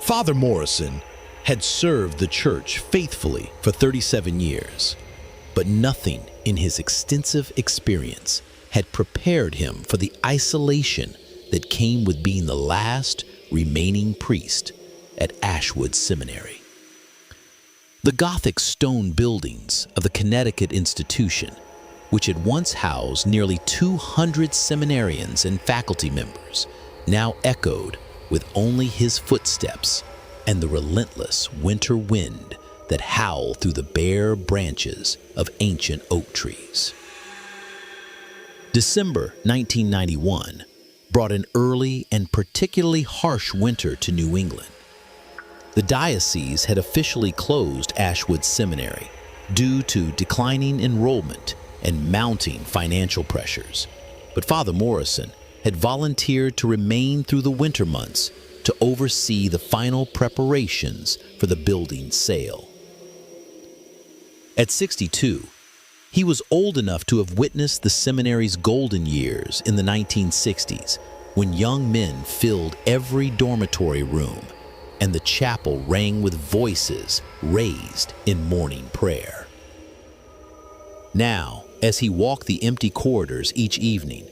Father Morrison had served the church faithfully for 37 years, but nothing in his extensive experience had prepared him for the isolation that came with being the last remaining priest at Ashwood Seminary. The Gothic stone buildings of the Connecticut institution, which had once housed nearly 200 seminarians and faculty members, now echoed with only his footsteps and the relentless winter wind that howled through the bare branches of ancient oak trees. December 1991 brought an early and particularly harsh winter to New England. The diocese had officially closed Ashwood Seminary due to declining enrollment and mounting financial pressures, but Father Morrison had volunteered to remain through the winter months to oversee the final preparations for the building's sale. At 62, he was old enough to have witnessed the seminary's golden years in the 1960s, when young men filled every dormitory room and the chapel rang with voices raised in morning prayer. Now, as he walked the empty corridors each evening,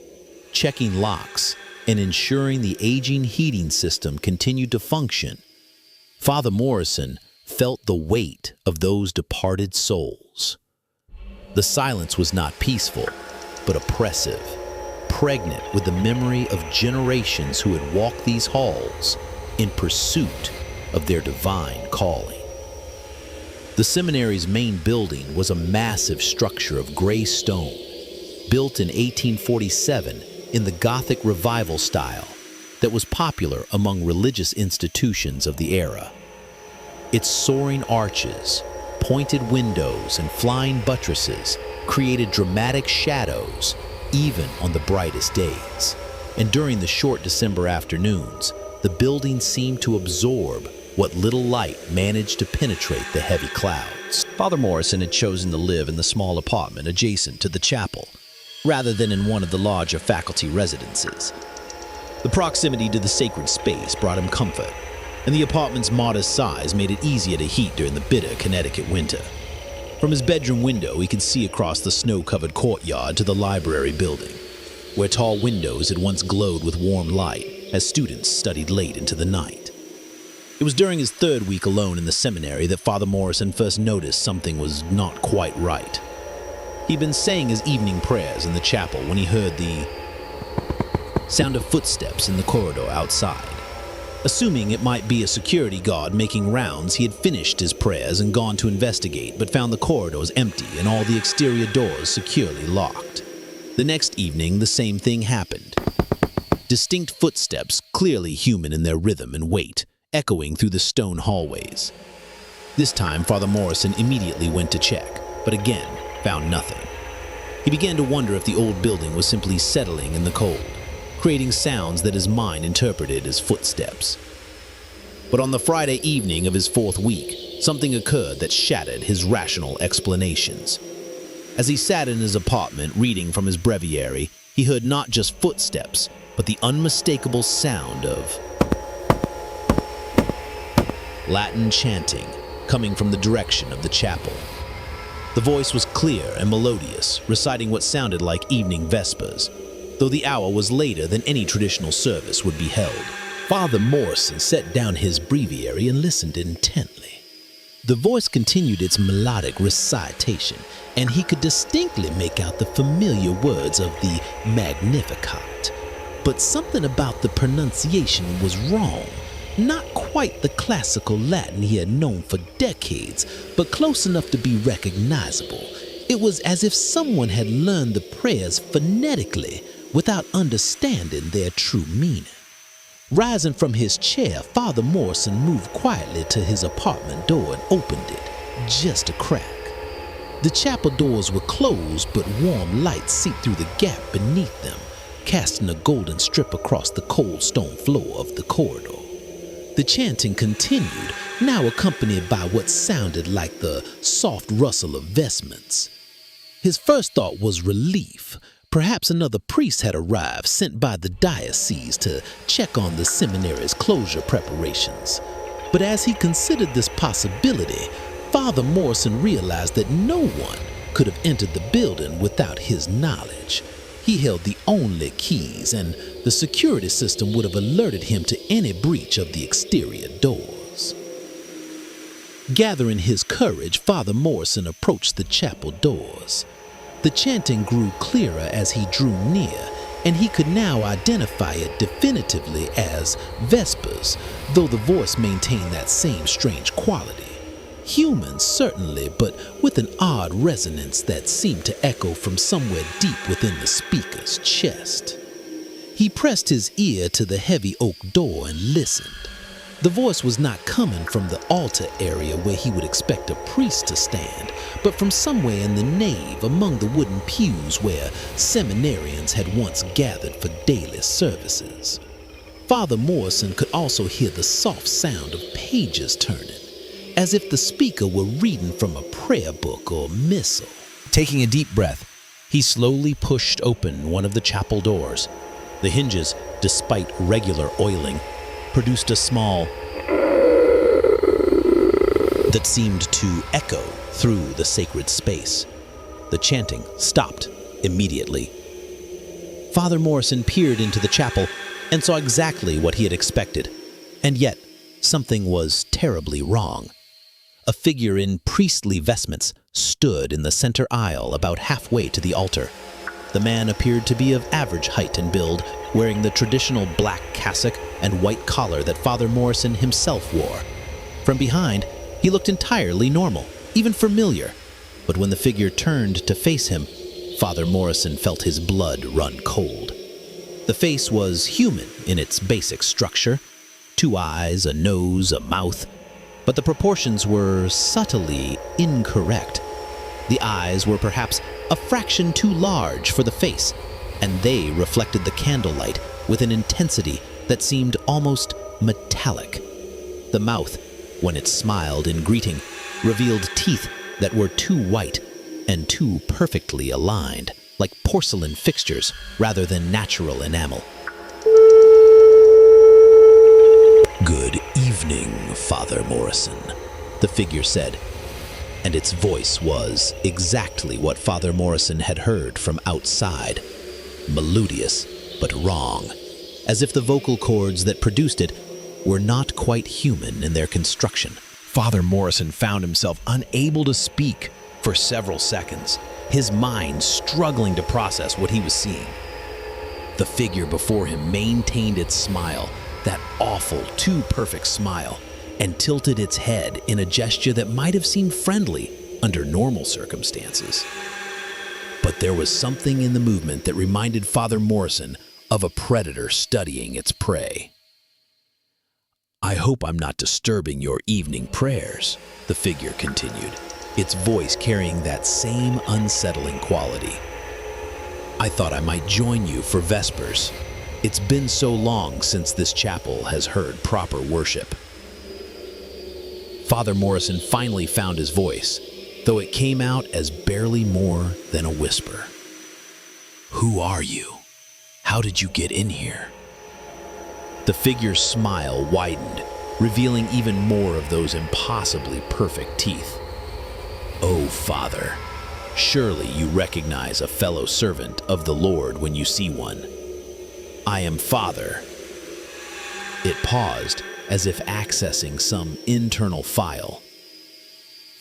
checking locks and ensuring the aging heating system continued to function, Father Morrison felt the weight of those departed souls. The silence was not peaceful, but oppressive, pregnant with the memory of generations who had walked these halls in pursuit of their divine calling. The seminary's main building was a massive structure of gray stone, built in 1847 in the Gothic Revival style that was popular among religious institutions of the era. Its soaring arches, pointed windows, and flying buttresses created dramatic shadows even on the brightest days. And during the short December afternoons, the building seemed to absorb what little light managed to penetrate the heavy clouds. Father Morrison had chosen to live in the small apartment adjacent to the chapel, rather than in one of the larger faculty residences. The proximity to the sacred space brought him comfort, and the apartment's modest size made it easier to heat during the bitter Connecticut winter. From his bedroom window, he could see across the snow-covered courtyard to the library building, where tall windows had once glowed with warm light as students studied late into the night. It was during his third week alone in the seminary that Father Morrison first noticed something was not quite right. He'd been saying his evening prayers in the chapel when he heard the sound of footsteps in the corridor outside. Assuming it might be a security guard making rounds, he had finished his prayers and gone to investigate, but found the corridors empty and all the exterior doors securely locked. The next evening, the same thing happened. Distinct footsteps, clearly human in their rhythm and weight, echoing through the stone hallways. This time, Father Morrison immediately went to check, but again, found nothing. He began to wonder if the old building was simply settling in the cold, creating sounds that his mind interpreted as footsteps. But on the Friday evening of his fourth week, something occurred that shattered his rational explanations. As he sat in his apartment reading from his breviary, he heard not just footsteps, but the unmistakable sound of Latin chanting coming from the direction of the chapel. The voice was clear and melodious, reciting what sounded like evening vespers, though the hour was later than any traditional service would be held. Father Morrison set down his breviary and listened intently. The voice continued its melodic recitation, and he could distinctly make out the familiar words of the Magnificat. But something about the pronunciation was wrong. Not quite the classical Latin he had known for decades, but close enough to be recognizable. It was as if someone had learned the prayers phonetically without understanding their true meaning. Rising from his chair, Father Morrison moved quietly to his apartment door and opened it, just a crack. The chapel doors were closed, but warm light seeped through the gap beneath them, casting a golden strip across the cold stone floor of the corridor. The chanting continued, now accompanied by what sounded like the soft rustle of vestments. His first thought was relief. Perhaps another priest had arrived, sent by the diocese to check on the seminary's closure preparations. But as he considered this possibility, Father Morrison realized that no one could have entered the building without his knowledge. He held the only keys, and the security system would have alerted him to any breach of the exterior doors. Gathering his courage, Father Morrison approached the chapel doors. The chanting grew clearer as he drew near, and he could now identify it definitively as Vespers, though the voice maintained that same strange quality. Human, certainly, but with an odd resonance that seemed to echo from somewhere deep within the speaker's chest. He pressed his ear to the heavy oak door and listened. The voice was not coming from the altar area where he would expect a priest to stand, but from somewhere in the nave among the wooden pews where seminarians had once gathered for daily services. Father Morrison could also hear the soft sound of pages turning, as if the speaker were reading from a prayer book or missal. Taking a deep breath, he slowly pushed open one of the chapel doors. The hinges, despite regular oiling, produced a small that seemed to echo through the sacred space. The chanting stopped immediately. Father Morrison peered into the chapel and saw exactly what he had expected, and yet something was terribly wrong. A figure in priestly vestments stood in the center aisle about halfway to the altar. The man appeared to be of average height and build, wearing the traditional black cassock and white collar that Father Morrison himself wore. From behind, he looked entirely normal, even familiar. But when the figure turned to face him, Father Morrison felt his blood run cold. The face was human in its basic structure: 2 eyes, a nose, a mouth. But the proportions were subtly incorrect. The eyes were perhaps a fraction too large for the face, and they reflected the candlelight with an intensity that seemed almost metallic. The mouth, when it smiled in greeting, revealed teeth that were too white and too perfectly aligned, like porcelain fixtures rather than natural enamel. "Good evening, Father Morrison," the figure said, and its voice was exactly what Father Morrison had heard from outside. Melodious, but wrong, as if the vocal cords that produced it were not quite human in their construction. Father Morrison found himself unable to speak for several seconds, his mind struggling to process what he was seeing. The figure before him maintained its smile, that awful, too perfect smile, and tilted its head in a gesture that might have seemed friendly under normal circumstances. But there was something in the movement that reminded Father Morrison of a predator studying its prey. "I hope I'm not disturbing your evening prayers," the figure continued, its voice carrying that same unsettling quality. "I thought I might join you for Vespers. It's been so long since this chapel has heard proper worship." Father Morrison finally found his voice, though it came out as barely more than a whisper. "Who are you? How did you get in here?" The figure's smile widened, revealing even more of those impossibly perfect teeth. "Oh, Father, surely you recognize a fellow servant of the Lord when you see one. I am Father." It paused, as if accessing some internal file.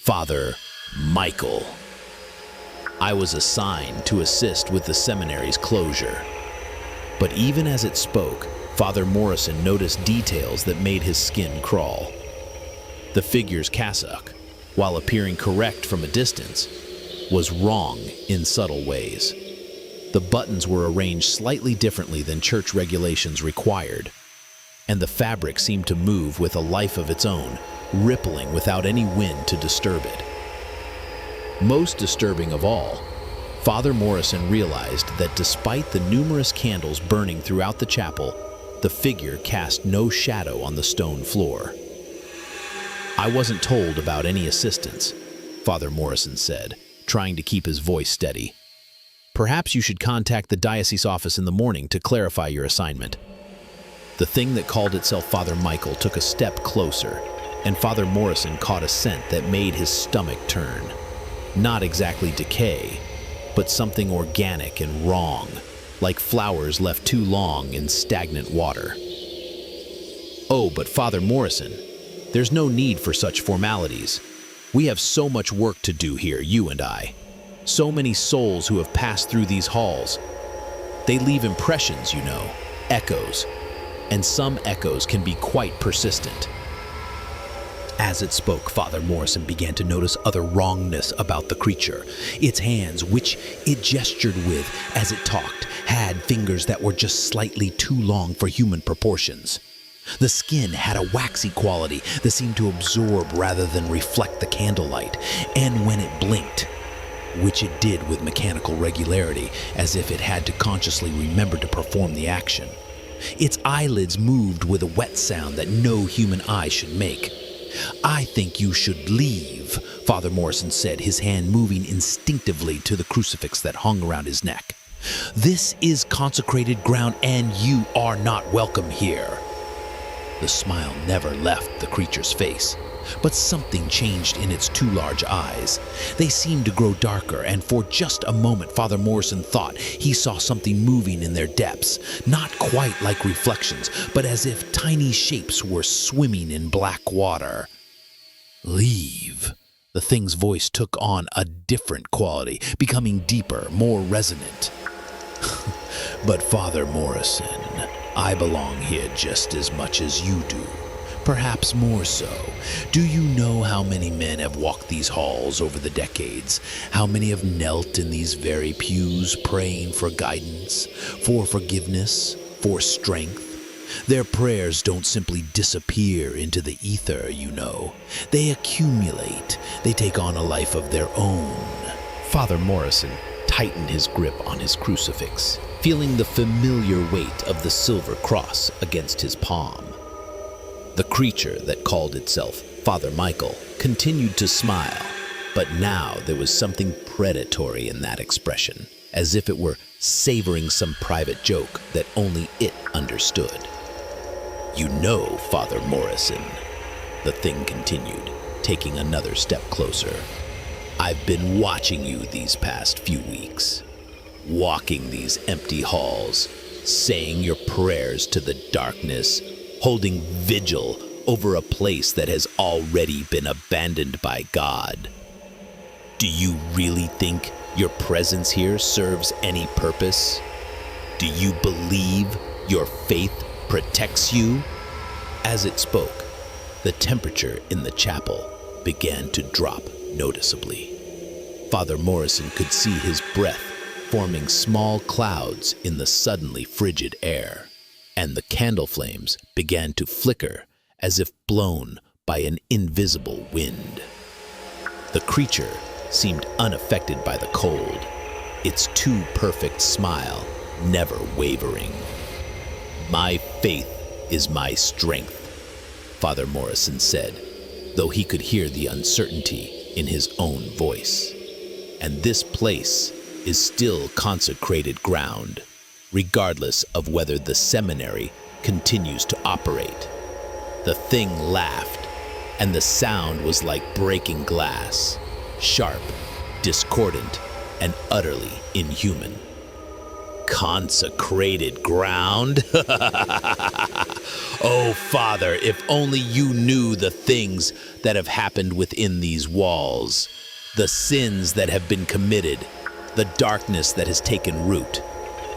"Father Michael. I was assigned to assist with the seminary's closure." But even as it spoke, Father Morrison noticed details that made his skin crawl. The figure's cassock, while appearing correct from a distance, was wrong in subtle ways. The buttons were arranged slightly differently than church regulations required, and the fabric seemed to move with a life of its own, rippling without any wind to disturb it. Most disturbing of all, Father Morrison realized that despite the numerous candles burning throughout the chapel, the figure cast no shadow on the stone floor. "I wasn't told about any assistance," Father Morrison said, trying to keep his voice steady. "Perhaps you should contact the diocese office in the morning to clarify your assignment." The thing that called itself Father Michael took a step closer, and Father Morrison caught a scent that made his stomach turn. Not exactly decay, but something organic and wrong, like flowers left too long in stagnant water. Oh, but Father Morrison, there's no need for such formalities. We have so much work to do here, you and I. So many souls who have passed through these halls. They leave impressions, you know, echoes, and some echoes can be quite persistent. As it spoke, Father Morrison began to notice other wrongness about the creature. Its hands, which it gestured with as it talked, had fingers that were just slightly too long for human proportions. The skin had a waxy quality that seemed to absorb rather than reflect the candlelight, and when it blinked, which it did with mechanical regularity, as if it had to consciously remember to perform the action, its eyelids moved with a wet sound that no human eye should make. "I think you should leave," Father Morrison said, his hand moving instinctively to the crucifix that hung around his neck. "This is consecrated ground and you are not welcome here." The smile never left the creature's face, but something changed in its two large eyes. They seemed to grow darker, and for just a moment Father Morrison thought he saw something moving in their depths, not quite like reflections, but as if tiny shapes were swimming in black water. "Leave." The thing's voice took on a different quality, becoming deeper, more resonant. "But Father Morrison, I belong here just as much as you do. Perhaps more so. Do you know how many men have walked these halls over the decades? How many have knelt in these very pews praying for guidance, for forgiveness, for strength? Their prayers don't simply disappear into the ether, you know. They accumulate. They take on a life of their own." Father Morrison tightened his grip on his crucifix, feeling the familiar weight of the silver cross against his palm. The creature that called itself Father Michael continued to smile, but now there was something predatory in that expression, as if it were savoring some private joke that only it understood. "You know, Father Morrison," the thing continued, taking another step closer, "I've been watching you these past few weeks, walking these empty halls, saying your prayers to the darkness, holding vigil over a place that has already been abandoned by God. Do you really think your presence here serves any purpose? Do you believe your faith protects you?" As it spoke, the temperature in the chapel began to drop noticeably. Father Morrison could see his breath forming small clouds in the suddenly frigid air, and the candle flames began to flicker as if blown by an invisible wind. The creature seemed unaffected by the cold, its too perfect smile never wavering. "My faith is my strength," Father Morrison said, though he could hear the uncertainty in his own voice. "And this place is still consecrated ground, regardless of whether the seminary continues to operate." The thing laughed, and the sound was like breaking glass, sharp, discordant, and utterly inhuman. "Consecrated ground?" "Oh, Father, if only you knew the things that have happened within these walls, the sins that have been committed, the darkness that has taken root.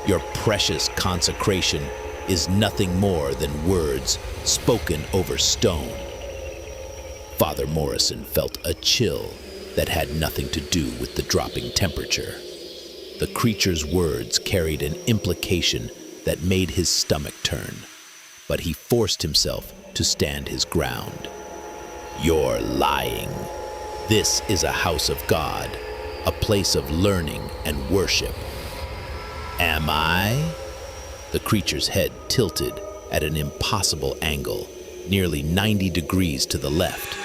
Your precious consecration is nothing more than words spoken over stone." Father Morrison felt a chill that had nothing to do with the dropping temperature. The creature's words carried an implication that made his stomach turn, but he forced himself to stand his ground. "You're lying. This is a house of God, a place of learning and worship." "Am I?" The creature's head tilted at an impossible angle, nearly 90 degrees to the left,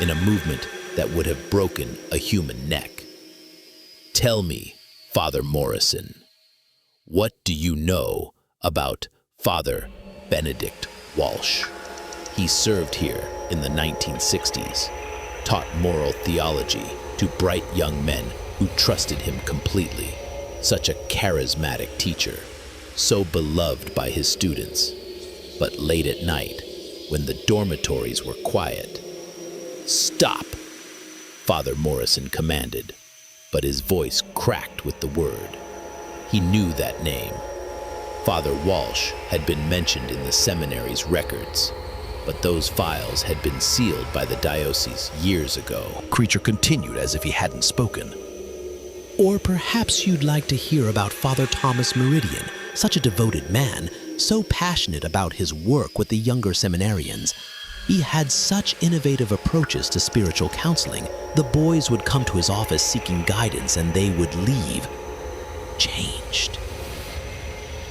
in a movement that would have broken a human neck. "Tell me, Father Morrison, what do you know about Father Benedict Walsh?" He served here in the 1960s, taught moral theology to bright young men who trusted him completely. Such a charismatic teacher, so beloved by his students. But late at night, when the dormitories were quiet, "Stop!" Father Morrison commanded, but his voice cracked with the word. He knew that name. Father Walsh had been mentioned in the seminary's records, but those files had been sealed by the diocese years ago. Creature continued as if he hadn't spoken. Or perhaps you'd like to hear about Father Thomas Meridian, such a devoted man, so passionate about his work with the younger seminarians. He had such innovative approaches to spiritual counseling. The boys would come to his office seeking guidance and they would leave changed.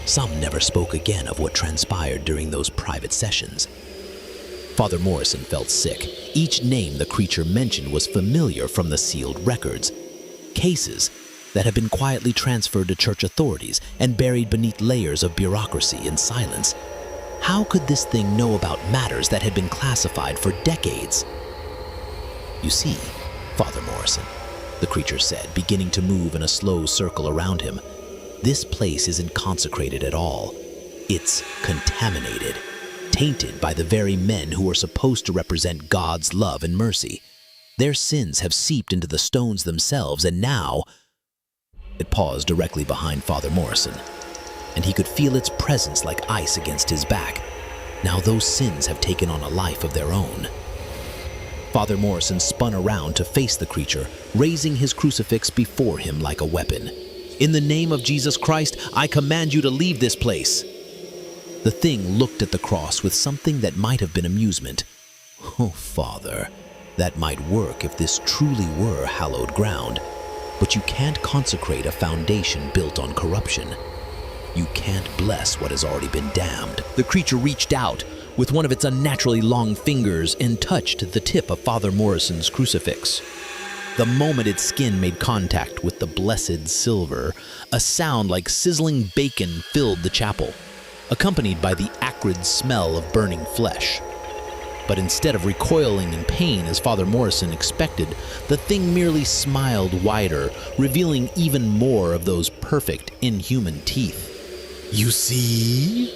Some never spoke again of what transpired during those private sessions. Father Morrison felt sick. Each name the creature mentioned was familiar from the sealed records. Cases that had been quietly transferred to church authorities and buried beneath layers of bureaucracy in silence. How could this thing know about matters that had been classified for decades? "You see, Father Morrison," the creature said, beginning to move in a slow circle around him, "this place isn't consecrated at all. It's contaminated, tainted by the very men who are supposed to represent God's love and mercy. Their sins have seeped into the stones themselves, and now—" It paused directly behind Father Morrison, and he could feel its presence like ice against his back. Now those sins have taken on a life of their own. Father Morrison spun around to face the creature, raising his crucifix before him like a weapon. "In the name of Jesus Christ, I command you to leave this place." The thing looked at the cross with something that might have been amusement. "Oh, Father, that might work if this truly were hallowed ground. But you can't consecrate a foundation built on corruption. You can't bless what has already been damned." The creature reached out with one of its unnaturally long fingers and touched the tip of Father Morrison's crucifix. The moment its skin made contact with the blessed silver, a sound like sizzling bacon filled the chapel, accompanied by the acrid smell of burning flesh. But instead of recoiling in pain as Father Morrison expected, the thing merely smiled wider, revealing even more of those perfect, inhuman teeth. "You see?"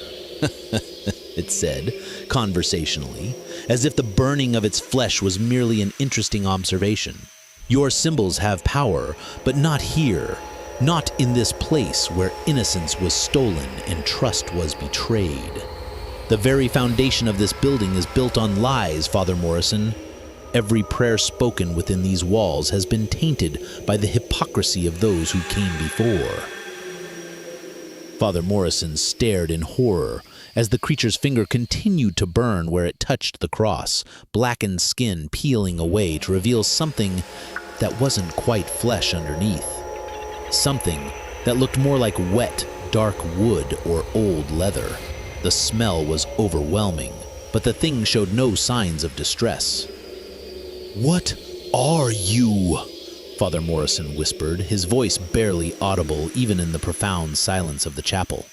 it said, conversationally, as if the burning of its flesh was merely an interesting observation. "Your symbols have power, but not here, not in this place where innocence was stolen and trust was betrayed. The very foundation of this building is built on lies, Father Morrison. Every prayer spoken within these walls has been tainted by the hypocrisy of those who came before." Father Morrison stared in horror as the creature's finger continued to burn where it touched the cross, blackened skin peeling away to reveal something that wasn't quite flesh underneath. Something that looked more like wet, dark wood or old leather. The smell was overwhelming, but the thing showed no signs of distress. "What are you?" Father Morrison whispered, his voice barely audible even in the profound silence of the chapel.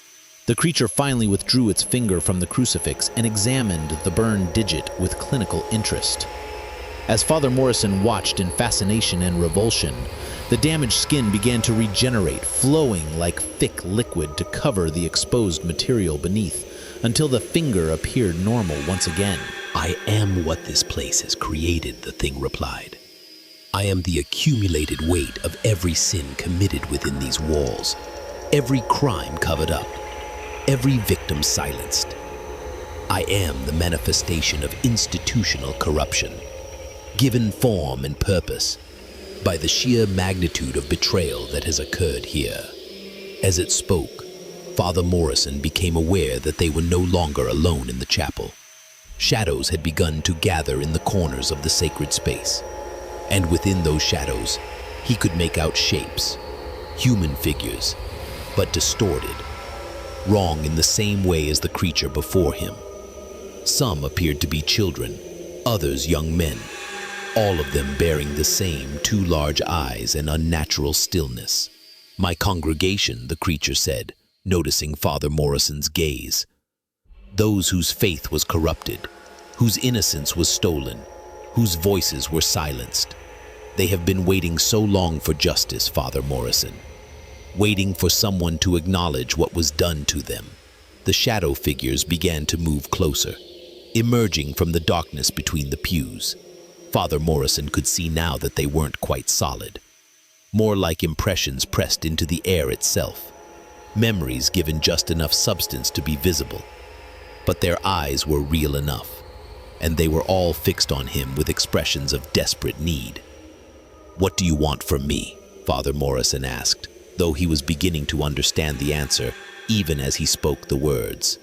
The creature finally withdrew its finger from the crucifix and examined the burned digit with clinical interest. As Father Morrison watched in fascination and revulsion, the damaged skin began to regenerate, flowing like thick liquid to cover the exposed material beneath, until the finger appeared normal once again. "I am what this place has created," the thing replied. "I am the accumulated weight of every sin committed within these walls, every crime covered up, every victim silenced. I am the manifestation of institutional corruption, given form and purpose by the sheer magnitude of betrayal that has occurred here." As it spoke, Father Morrison became aware that they were no longer alone in the chapel. Shadows had begun to gather in the corners of the sacred space, and within those shadows, he could make out shapes, human figures, but distorted, wrong in the same way as the creature before him. Some appeared to be children, others young men, all of them bearing the same two large eyes and unnatural stillness. "My congregation," the creature said, noticing Father Morrison's gaze. "Those whose faith was corrupted, whose innocence was stolen, whose voices were silenced. They have been waiting so long for justice, Father Morrison, waiting for someone to acknowledge what was done to them. The shadow figures began to move closer, emerging from the darkness between the pews. Father Morrison could see now that they weren't quite solid, more like impressions pressed into the air itself, memories given just enough substance to be visible. But their eyes were real enough, and they were all fixed on him with expressions of desperate need. "What do you want from me?" Father Morrison asked, though he was beginning to understand the answer even as he spoke the words.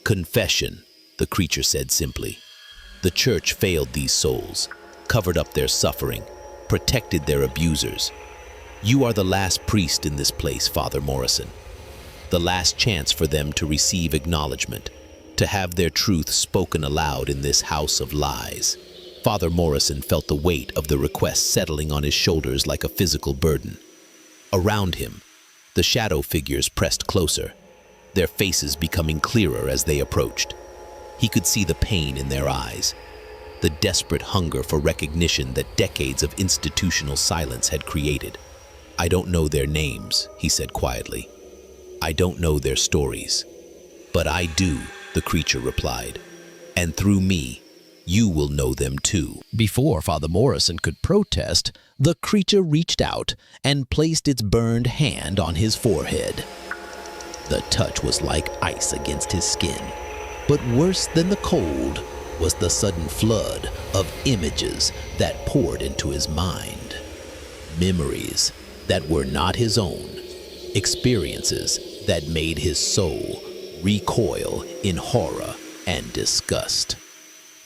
"Confession," the creature said simply. "The church failed these souls, covered up their suffering, protected their abusers. You are the last priest in this place, Father Morrison. The last chance for them to receive acknowledgement, to have their truth spoken aloud in this house of lies." Father Morrison felt the weight of the request settling on his shoulders like a physical burden. Around him, the shadow figures pressed closer, their faces becoming clearer as they approached. He could see the pain in their eyes, the desperate hunger for recognition that decades of institutional silence had created. "I don't know their names," he said quietly. "I don't know their stories. But I do," the creature replied. "And through me, you will know them too." Before Father Morrison could protest, the creature reached out and placed its burned hand on his forehead. The touch was like ice against his skin, but worse than the cold was the sudden flood of images that poured into his mind. Memories that were not his own, experiences that made his soul recoil in horror and disgust.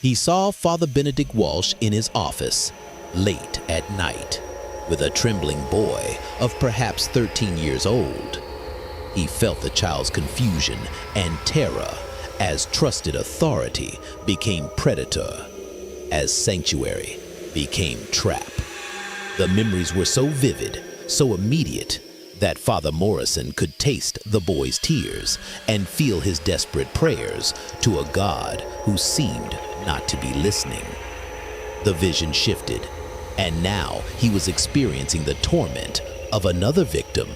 He saw Father Benedict Walsh in his office, late at night, with a trembling boy of perhaps 13 years old. He felt the child's confusion and terror as trusted authority became predator, as sanctuary became trap. The memories were so vivid, so immediate, that Father Morrison could taste the boy's tears and feel his desperate prayers to a God who seemed not to be listening. The vision shifted, and now he was experiencing the torment of another victim,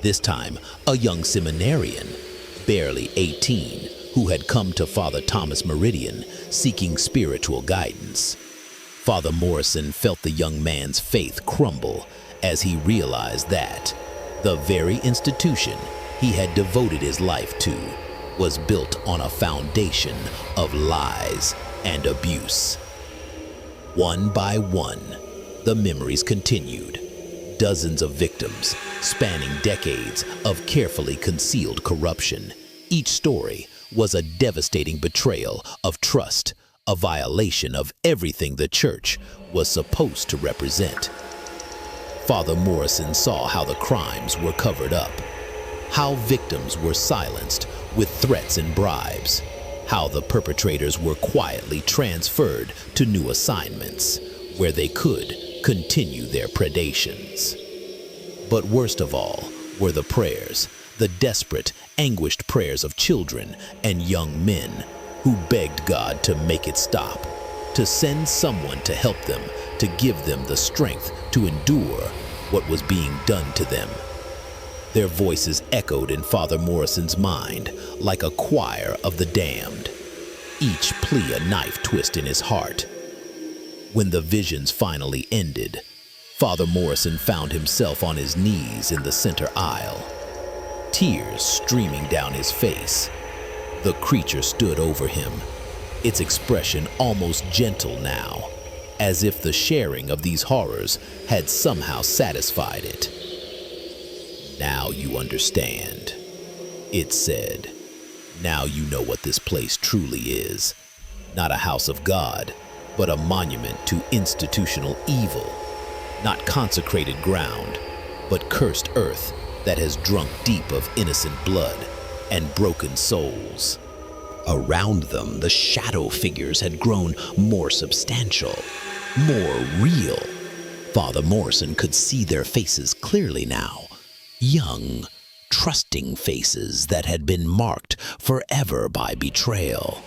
this time a young seminarian, barely 18, who had come to Father Thomas Meridian seeking spiritual guidance. Father Morrison felt the young man's faith crumble as he realized that the very institution he had devoted his life to was built on a foundation of lies and abuse. One by one, the memories continued. Dozens of victims, spanning decades of carefully concealed corruption. Each story was a devastating betrayal of trust, a violation of everything the church was supposed to represent. Father Morrison saw how the crimes were covered up, how victims were silenced with threats and bribes, how the perpetrators were quietly transferred to new assignments where they could continue their predations. But worst of all were the prayers, the desperate, anguished prayers of children and young men who begged God to make it stop, to send someone to help them, to give them the strength to endure what was being done to them. Their voices echoed in Father Morrison's mind like a choir of the damned, each plea a knife twist in his heart. When the visions finally ended, Father Morrison found himself on his knees in the center aisle, tears streaming down his face. The creature stood over him, its expression almost gentle now, as if the sharing of these horrors had somehow satisfied it. "Now you understand," it said. "Now you know what this place truly is. Not a house of God, but a monument to institutional evil. Not consecrated ground, but cursed earth that has drunk deep of innocent blood and broken souls." Around them, the shadow figures had grown more substantial, more real. Father Morrison could see their faces clearly now. Young, trusting faces that had been marked forever by betrayal.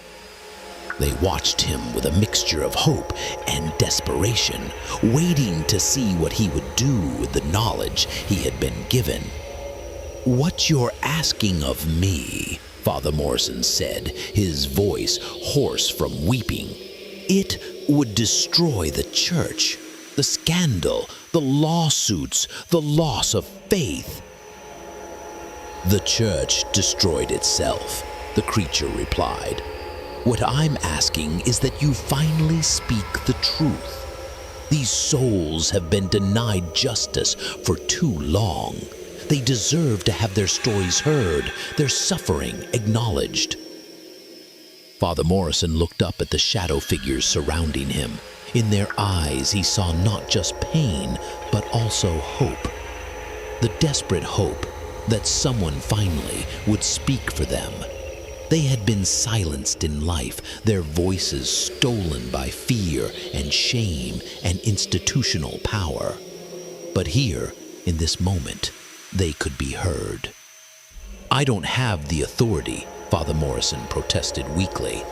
They watched him with a mixture of hope and desperation, waiting to see what he would do with the knowledge he had been given. "What you're asking of me," Father Morrison said, his voice hoarse from weeping, "it would destroy the church. The scandal, the lawsuits, the loss of faith." "The church destroyed itself," the creature replied. "What I'm asking is that you finally speak the truth. These souls have been denied justice for too long. They deserve to have their stories heard, their suffering acknowledged." Father Morrison looked up at the shadow figures surrounding him. In their eyes, he saw not just pain, but also hope. The desperate hope that someone finally would speak for them. They had been silenced in life, their voices stolen by fear and shame and institutional power. But here, in this moment, they could be heard. "I don't have the authority," Father Morrison protested weakly.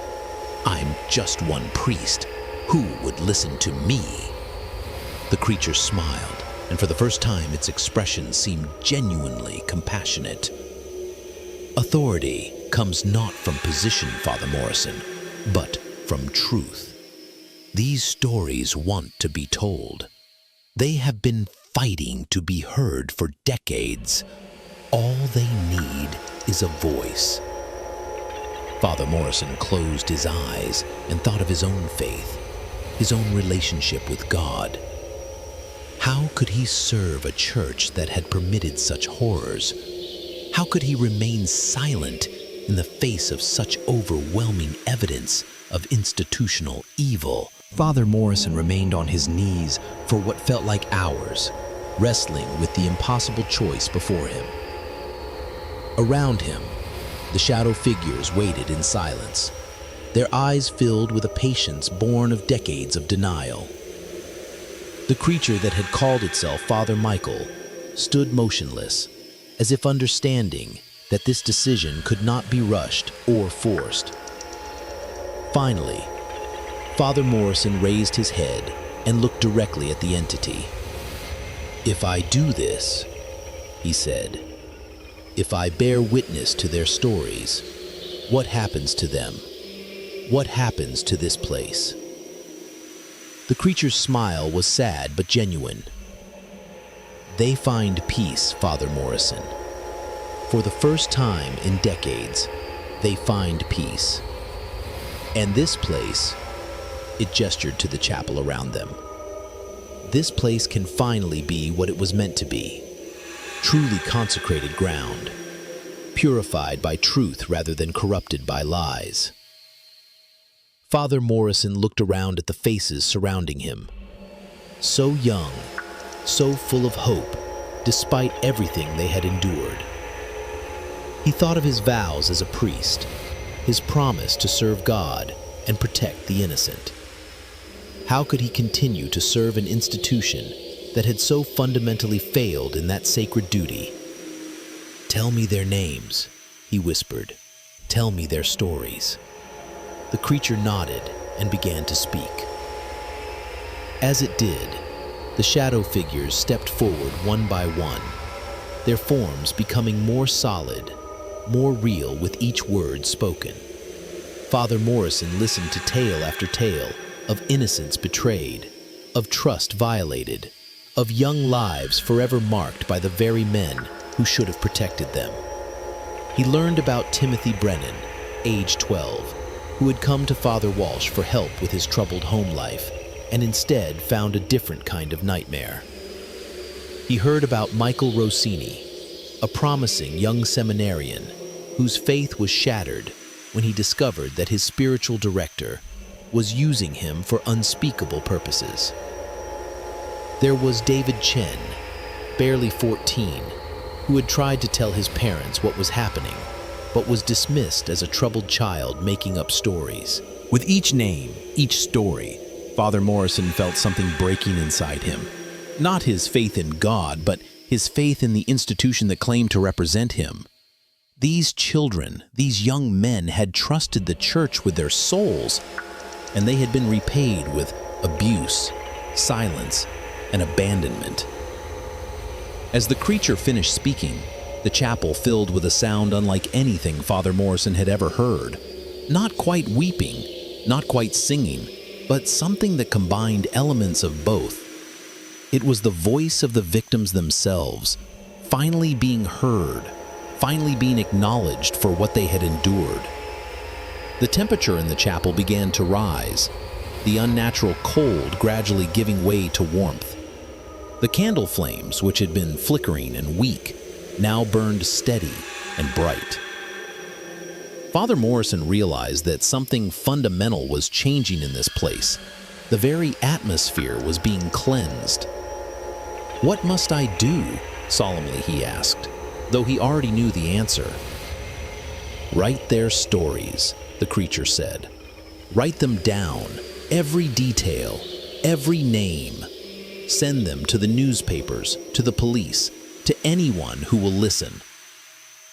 "I'm just one priest. Who would listen to me?" The creature smiled, and for the first time its expression seemed genuinely compassionate. "Authority comes not from position, Father Morrison, but from truth. These stories want to be told. They have been fighting to be heard for decades. All they need is a voice." Father Morrison closed his eyes and thought of his own faith, his own relationship with God. How could he serve a church that had permitted such horrors? How could he remain silent in the face of such overwhelming evidence of institutional evil? Father Morrison remained on his knees for what felt like hours, wrestling with the impossible choice before him. Around him, the shadow figures waited in silence, their eyes filled with a patience born of decades of denial. The creature that had called itself Father Michael stood motionless, as if understanding that this decision could not be rushed or forced. Finally, Father Morrison raised his head and looked directly at the entity. "If I do this," he said, "if I bear witness to their stories, what happens to them? What happens to this place?" The creature's smile was sad but genuine. "They find peace, Father Morrison. For the first time in decades, they find peace. And this place," it gestured to the chapel around them, "this place can finally be what it was meant to be. Truly consecrated ground, purified by truth rather than corrupted by lies." Father Morrison looked around at the faces surrounding him. So young, so full of hope, despite everything they had endured. He thought of his vows as a priest, his promise to serve God and protect the innocent. How could he continue to serve an institution that had so fundamentally failed in that sacred duty? "Tell me their names," he whispered. "Tell me their stories." The creature nodded and began to speak. As it did, the shadow figures stepped forward one by one, their forms becoming more solid, more real with each word spoken. Father Morrison listened to tale after tale of innocence betrayed, of trust violated, of young lives forever marked by the very men who should have protected them. He learned about Timothy Brennan, age 12, who had come to Father Walsh for help with his troubled home life, and instead found a different kind of nightmare. He heard about Michael Rossini, a promising young seminarian whose faith was shattered when he discovered that his spiritual director was using him for unspeakable purposes. There was David Chen, barely 14, who had tried to tell his parents what was happening, but was dismissed as a troubled child making up stories. With each name, each story, Father Morrison felt something breaking inside him. Not his faith in God, but his faith in the institution that claimed to represent him. These children, these young men had trusted the church with their souls, and they had been repaid with abuse, silence, and abandonment. As the creature finished speaking, the chapel filled with a sound unlike anything Father Morrison had ever heard. Not quite weeping, not quite singing, but something that combined elements of both. It was the voice of the victims themselves, finally being heard, finally being acknowledged for what they had endured. The temperature in the chapel began to rise, the unnatural cold gradually giving way to warmth. The candle flames, which had been flickering and weak, now burned steady and bright. Father Morrison realized that something fundamental was changing in this place. The very atmosphere was being cleansed. "What must I do?" solemnly he asked, though he already knew the answer. "Write their stories," the creature said. "Write them down, every detail, every name. Send them to the newspapers, to the police, to anyone who will listen.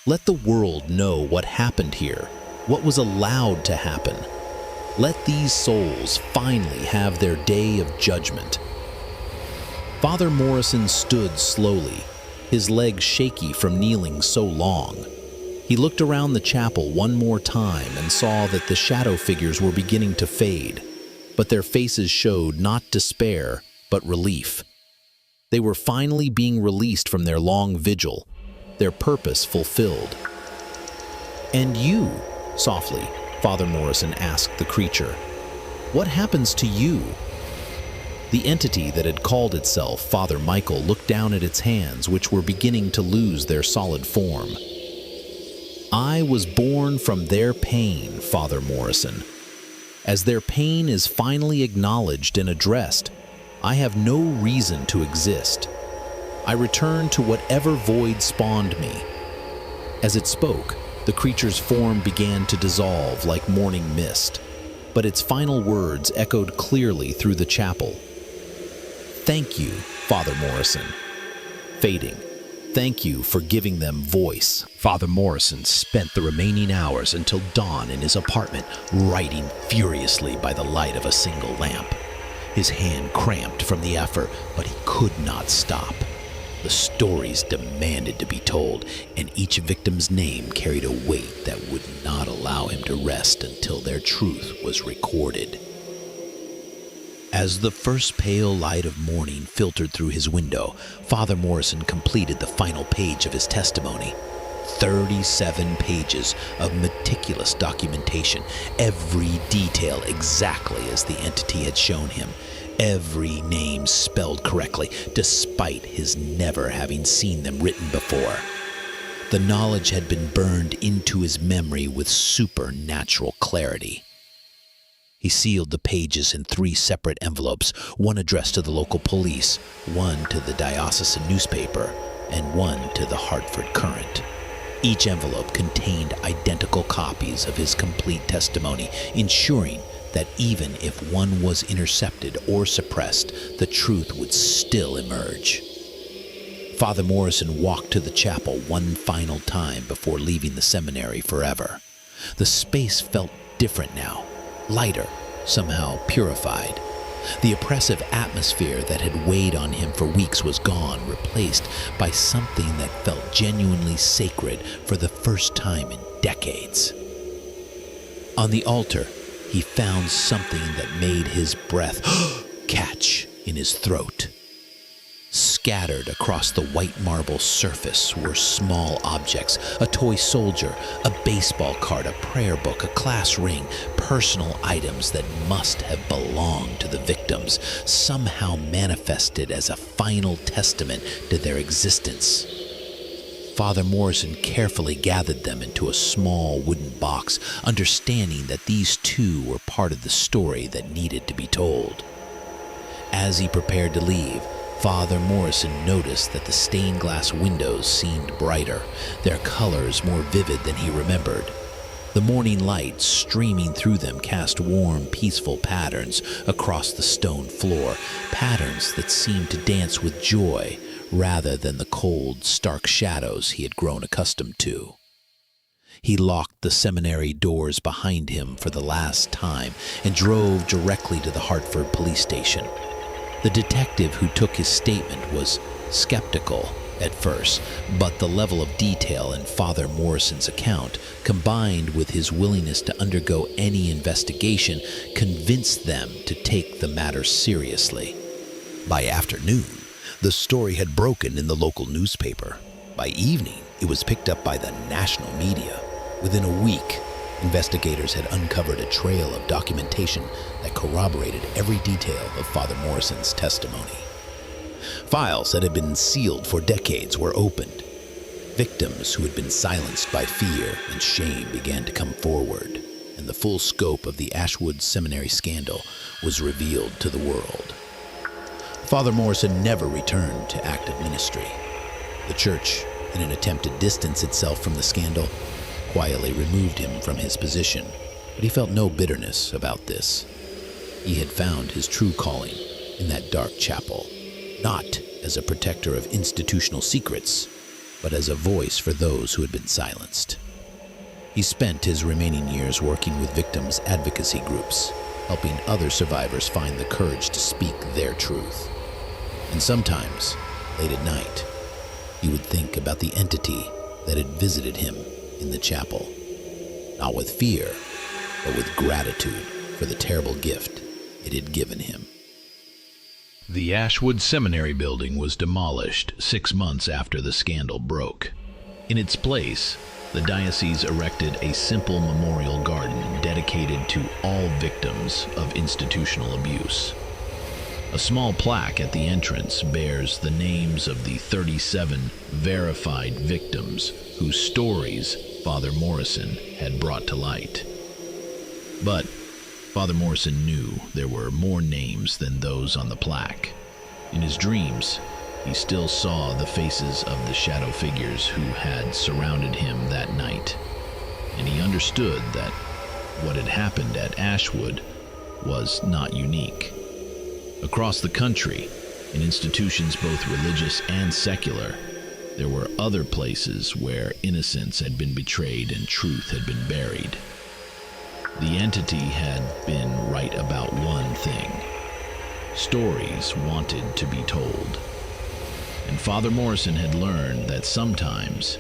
Let the world know what happened here, what was allowed to happen. Let these souls finally have their day of judgment." Father Morrison stood slowly, his legs shaky from kneeling so long. He looked around the chapel one more time and saw that the shadow figures were beginning to fade, but their faces showed not despair, but relief. They were finally being released from their long vigil, their purpose fulfilled. "And you," softly, Father Morrison asked the creature, "what happens to you?" The entity that had called itself Father Michael looked down at its hands, which were beginning to lose their solid form. "I was born from their pain, Father Morrison. As their pain is finally acknowledged and addressed, I have no reason to exist. I return to whatever void spawned me." As it spoke, the creature's form began to dissolve like morning mist, but its final words echoed clearly through the chapel. "Thank you, Father Morrison." Fading, "Thank you for giving them voice." Father Morrison spent the remaining hours until dawn in his apartment, writing furiously by the light of a single lamp. His hand cramped from the effort, but he could not stop. The stories demanded to be told, and each victim's name carried a weight that would not allow him to rest until their truth was recorded. As the first pale light of morning filtered through his window, Father Morrison completed the final page of his testimony. 37 pages of meticulous documentation, every detail exactly as the entity had shown him, every name spelled correctly, despite his never having seen them written before. The knowledge had been burned into his memory with supernatural clarity. He sealed the pages in 3 separate envelopes, one addressed to the local police, one to the diocesan newspaper, and one to the Hartford Courant. Each envelope contained identical copies of his complete testimony, ensuring that even if one was intercepted or suppressed, the truth would still emerge. Father Morrison walked to the chapel one final time before leaving the seminary forever. The space felt different now, lighter, somehow purified. The oppressive atmosphere that had weighed on him for weeks was gone, replaced by something that felt genuinely sacred for the first time in decades. On the altar, he found something that made his breath catch in his throat. Scattered across the white marble surface were small objects, a toy soldier, a baseball card, a prayer book, a class ring, personal items that must have belonged to the victims, somehow manifested as a final testament to their existence. Father Morrison carefully gathered them into a small wooden box, understanding that these too were part of the story that needed to be told. As he prepared to leave, Father Morrison noticed that the stained glass windows seemed brighter, their colors more vivid than he remembered. The morning light streaming through them cast warm, peaceful patterns across the stone floor, patterns that seemed to dance with joy rather than the cold, stark shadows he had grown accustomed to. He locked the seminary doors behind him for the last time and drove directly to the Hartford police station. The detective who took his statement was skeptical at first, but the level of detail in Father Morrison's account, combined with his willingness to undergo any investigation, convinced them to take the matter seriously. By afternoon, the story had broken in the local newspaper. By evening, it was picked up by the national media. Within a week, investigators had uncovered a trail of documentation that corroborated every detail of Father Morrison's testimony. Files that had been sealed for decades were opened. Victims who had been silenced by fear and shame began to come forward, and the full scope of the Ashwood Seminary scandal was revealed to the world. Father Morrison never returned to active ministry. The church, in an attempt to distance itself from the scandal, quietly removed him from his position, but he felt no bitterness about this. He had found his true calling in that dark chapel, not as a protector of institutional secrets, but as a voice for those who had been silenced. He spent his remaining years working with victims' advocacy groups, helping other survivors find the courage to speak their truth. And sometimes, late at night, he would think about the entity that had visited him in the chapel, not with fear, but with gratitude for the terrible gift it had given him. The Ashwood Seminary building was demolished 6 months after the scandal broke. In its place, the diocese erected a simple memorial garden dedicated to all victims of institutional abuse. A small plaque at the entrance bears the names of the 37 verified victims whose stories Father Morrison had brought to light. But Father Morrison knew there were more names than those on the plaque. In his dreams, he still saw the faces of the shadow figures who had surrounded him that night, and he understood that what had happened at Ashwood was not unique. Across the country, in institutions both religious and secular, there were other places where innocence had been betrayed and truth had been buried. The entity had been right about one thing. Stories wanted to be told. And Father Morrison had learned that sometimes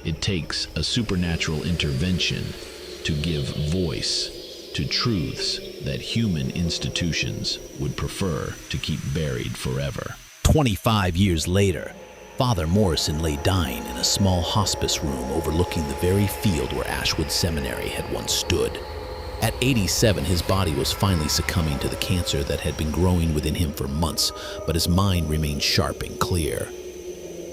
it takes a supernatural intervention to give voice to truths that human institutions would prefer to keep buried forever. 25 years later, Father Morrison lay dying in a small hospice room overlooking the very field where Ashwood Seminary had once stood. At 87, his body was finally succumbing to the cancer that had been growing within him for months, but his mind remained sharp and clear.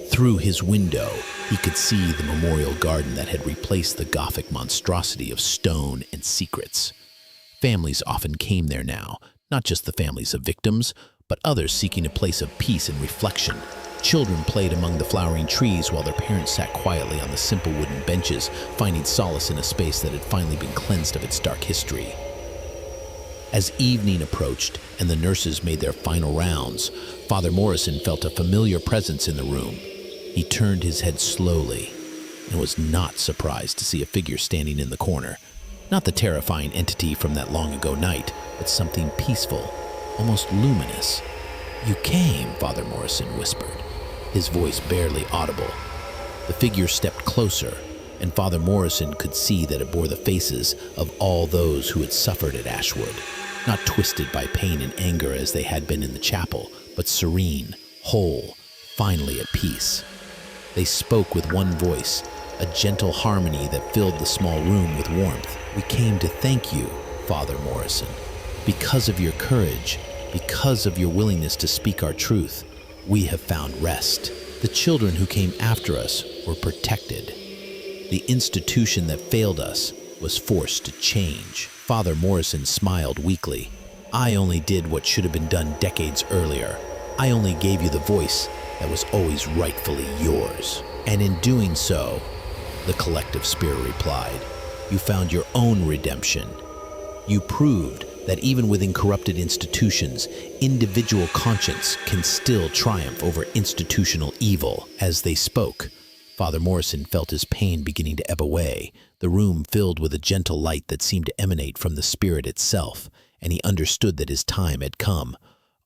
Through his window, he could see the memorial garden that had replaced the Gothic monstrosity of stone and secrets. Families often came there now, not just the families of victims, but others seeking a place of peace and reflection. Children played among the flowering trees while their parents sat quietly on the simple wooden benches, finding solace in a space that had finally been cleansed of its dark history. As evening approached and the nurses made their final rounds, Father Morrison felt a familiar presence in the room. He turned his head slowly and was not surprised to see a figure standing in the corner. Not the terrifying entity from that long-ago night, but something peaceful, almost luminous. "You came," Father Morrison whispered, his voice barely audible. The figure stepped closer, and Father Morrison could see that it bore the faces of all those who had suffered at Ashwood, not twisted by pain and anger as they had been in the chapel, but serene, whole, finally at peace. They spoke with one voice, a gentle harmony that filled the small room with warmth. "We came to thank you, Father Morrison. Because of your courage, because of your willingness to speak our truth, we have found rest. The children who came after us were protected. The institution that failed us was forced to change." Father Morrison smiled weakly. "I only did what should have been done decades earlier. I only gave you the voice that was always rightfully yours. And in doing so," the collective spirit replied, "you found your own redemption. You proved that even within corrupted institutions, individual conscience can still triumph over institutional evil." As they spoke, Father Morrison felt his pain beginning to ebb away, the room filled with a gentle light that seemed to emanate from the spirit itself, and he understood that his time had come.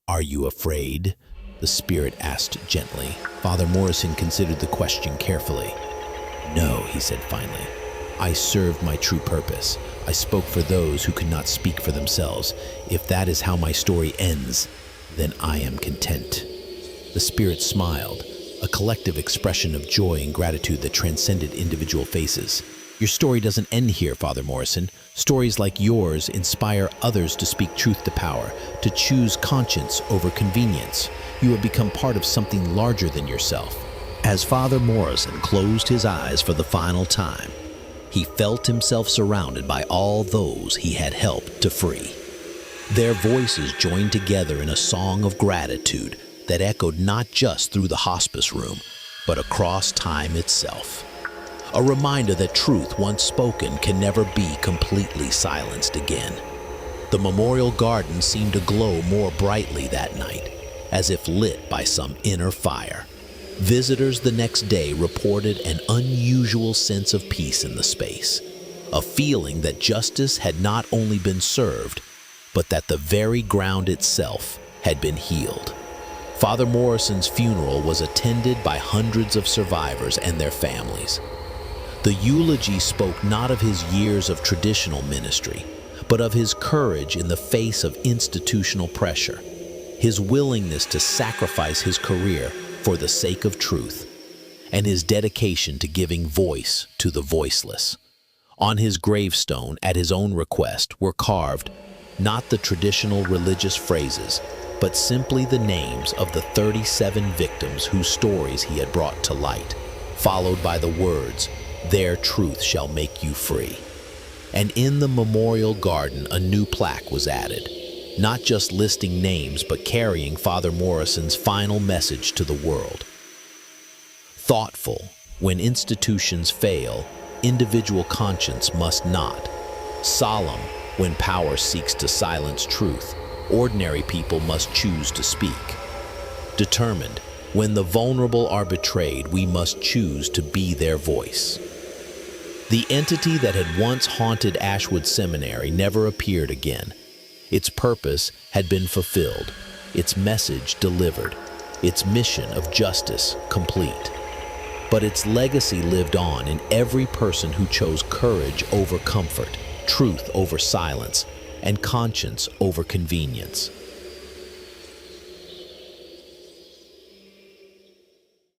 "Are you afraid?" the spirit asked gently. Father Morrison considered the question carefully. "No," he said finally. "I served my true purpose. I spoke for those who could not speak for themselves. If that is how my story ends, then I am content." The spirit smiled, a collective expression of joy and gratitude that transcended individual faces. "Your story doesn't end here, Father Morrison. Stories like yours inspire others to speak truth to power, to choose conscience over convenience. You have become part of something larger than yourself." As Father Morrison closed his eyes for the final time, he felt himself surrounded by all those he had helped to free. Their voices joined together in a song of gratitude that echoed not just through the hospice room, but across time itself. A reminder that truth once spoken can never be completely silenced again. The memorial garden seemed to glow more brightly that night, as if lit by some inner fire. Visitors the next day reported an unusual sense of peace in the space, a feeling that justice had not only been served, but that the very ground itself had been healed. Father Morrison's funeral was attended by hundreds of survivors and their families. The eulogy spoke not of his years of traditional ministry, but of his courage in the face of institutional pressure, his willingness to sacrifice his career for the sake of truth, and his dedication to giving voice to the voiceless. On his gravestone, at his own request, were carved not the traditional religious phrases, but simply the names of the 37 victims whose stories he had brought to light, followed by the words, "Their truth shall make you free." And in the memorial garden, a new plaque was added, not just listing names, but carrying Father Morrison's final message to the world. Thoughtful, when institutions fail, individual conscience must not. Solemn, when power seeks to silence truth, ordinary people must choose to speak. Determined, when the vulnerable are betrayed, we must choose to be their voice. The entity that had once haunted Ashwood Seminary never appeared again. Its purpose had been fulfilled, its message delivered, its mission of justice complete. But its legacy lived on in every person who chose courage over comfort, truth over silence, and conscience over convenience.